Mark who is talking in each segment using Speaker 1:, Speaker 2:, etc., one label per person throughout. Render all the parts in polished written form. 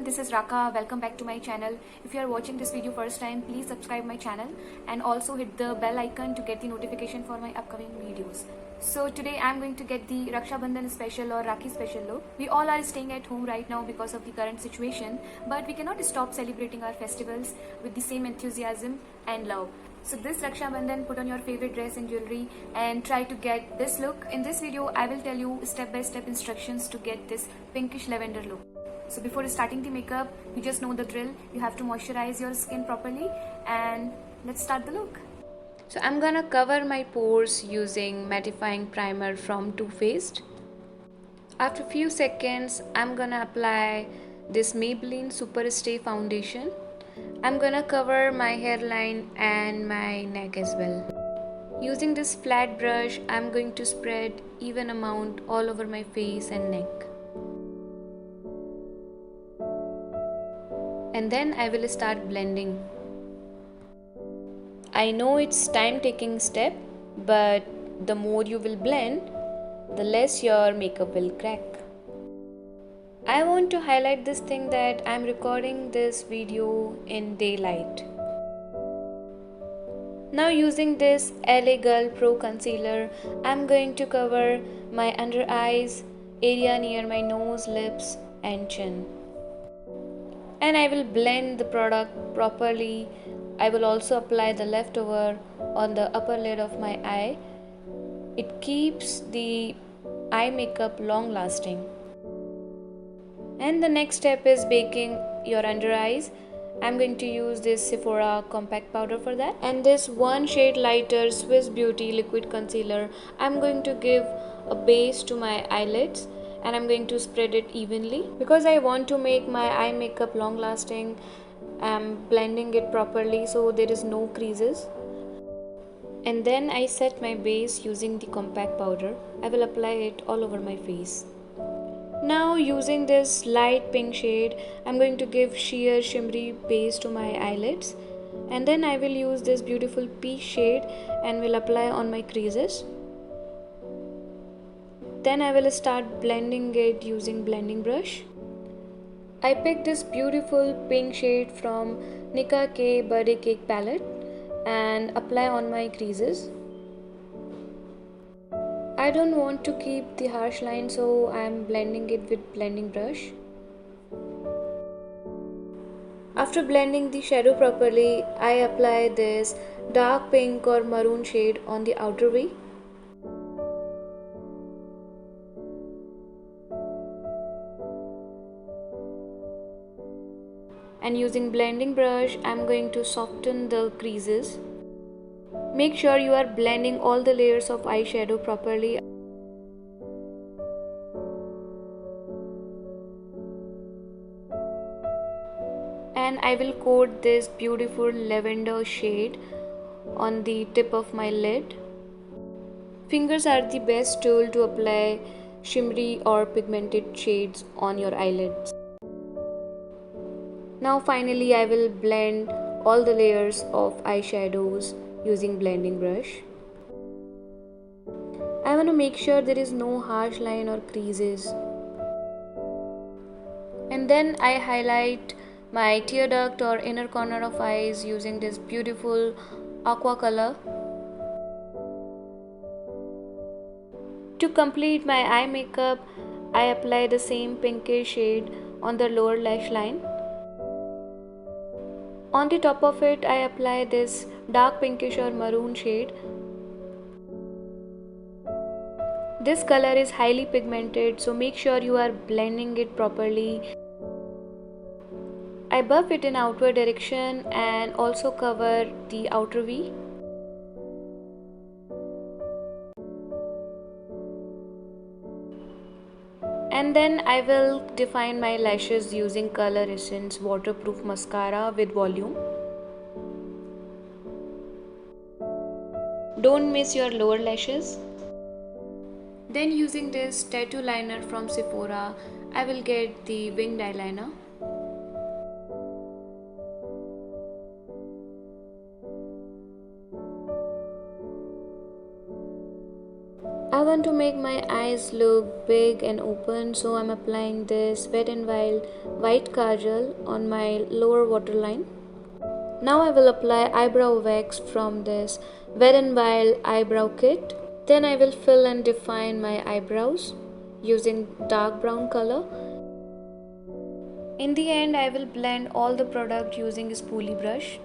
Speaker 1: this is Raka. Welcome back to my channel. If you are watching this video first time, please subscribe my channel and also hit the bell icon to get the notification for my upcoming videos. So today I'm going to get the Raksha Bandhan special or Rakhi special look. We all are staying at home right now because of the current situation, but we cannot stop celebrating our festivals with the same enthusiasm and love. So this Raksha Bandhan, put on your favorite dress and jewelry and try to get this look. In this video, I will tell you step-by-step instructions to get this pinkish lavender look. So before starting the makeup, you just know the drill. You have to moisturize your skin properly and let's start the look. So I'm gonna cover my pores using mattifying primer from Too Faced. After few seconds, I'm gonna apply this Maybelline Super Stay foundation. I'm gonna cover my hairline and my neck as well. Using this flat brush, I'm going to spread even amount all over my face and neck. And then I will start blending. I know it's time-taking step, but the more you will blend, the less your makeup will crack. I want to highlight this thing that I'm recording this video in daylight. Now using this LA Girl Pro Concealer, I'm going to cover my under eyes, area near my nose, lips and chin. And I will blend the product properly. I will also apply the leftover on the upper lid of my eye. It keeps the eye makeup long lasting. And the next step is baking your under eyes. I'm going to use this SEPHORA compact powder for that. And this one shade lighter Swiss Beauty liquid concealer, I'm going to give a base to my eyelids. And I'm going to spread it evenly because I want to make my eye makeup long lasting. I'm blending it properly so there is no creases. And then I set my base using the compact powder. I will apply it all over my face. Now using this light pink shade, I'm going to give sheer shimmery base to my eyelids. And then I will use this beautiful peach shade and will apply on my creases. Then I will start blending it using blending brush. I picked this beautiful pink shade from Nika K Birthday Cake palette and apply on my creases. I don't want to keep the harsh line, so I am blending it with blending brush. After blending the shadow properly, I apply this dark pink or maroon shade on the outer V. And using blending brush, I'm going to soften the creases. Make sure you are blending all the layers of eyeshadow properly. And I will coat this beautiful lavender shade on the tip of my lid. Fingers are the best tool to apply shimmery or pigmented shades on your eyelids. Now finally I will blend all the layers of eyeshadows using blending brush. I want to make sure there is no harsh line or creases. And then I highlight my tear duct or inner corner of eyes using this beautiful aqua color. To complete my eye makeup, I apply the same pinkish shade on the lower lash line. On the top of it, I apply this dark pinkish or maroon shade. This color is highly pigmented, so make sure you are blending it properly. I buff it in outward direction and also cover the outer V. And then I will define my lashes using Color Essence waterproof mascara with volume. Don't miss your lower lashes. Then using this tattoo liner from SEPHORA, I will get the winged eyeliner. I want to make my eyes look big and open, so I'm applying this Wet n Wild white kajal on my lower waterline. Now I will apply eyebrow wax from this Wet n Wild eyebrow kit. Then I will fill and define my eyebrows using dark brown color. In the end, I will blend all the product using a spoolie brush.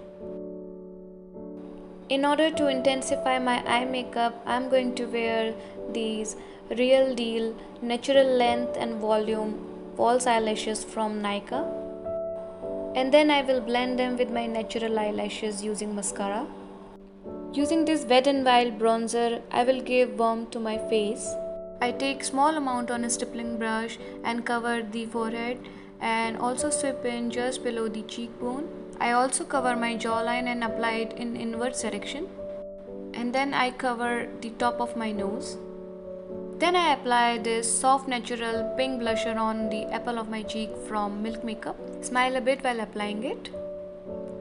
Speaker 1: In order to intensify my eye makeup, I am going to wear these Real Deal Natural Length and Volume false eyelashes from Nykaa. And then I will blend them with my natural eyelashes using mascara. Using this Wet n Wild bronzer, I will give warmth to my face. I take small amount on a stippling brush and cover the forehead and also sweep in just below the cheekbone. I also cover my jawline and apply it in inverse direction. And then I cover the top of my nose. Then I apply this soft natural pink blusher on the apple of my cheek from Milk Makeup. Smile a bit while applying it.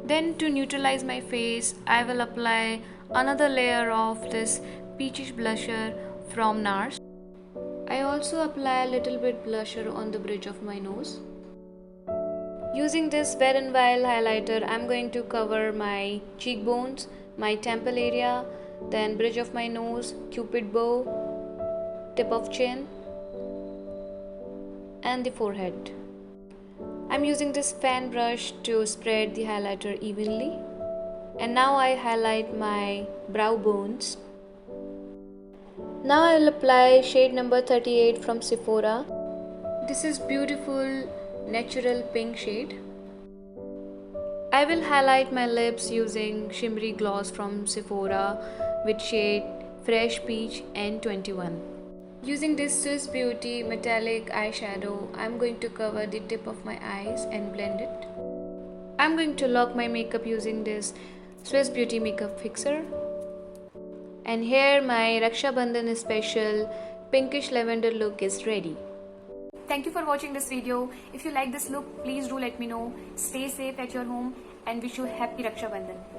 Speaker 1: Then to neutralize my face, I will apply another layer of this peachish blusher from NARS. I also apply a little bit blusher on the bridge of my nose. Using this Wet n Wild highlighter, I am going to cover my cheekbones, my temple area, then bridge of my nose, cupid bow, tip of chin, and the forehead. I am using this fan brush to spread the highlighter evenly. And now I highlight my brow bones. Now I will apply shade number 38 from SEPHORA. This is beautiful natural pink shade. I will highlight my lips using shimmery gloss from SEPHORA with shade Fresh Peach N21. Using this Swiss Beauty metallic eyeshadow, I am going to cover the tip of my eyes and blend it. I am going to lock my makeup using this Swiss Beauty makeup fixer. And here my Raksha Bandhan special pinkish lavender look is ready. Thank you for watching this video. If you like this look, please do let me know. Stay safe at your home and wish you happy Raksha Bandhan.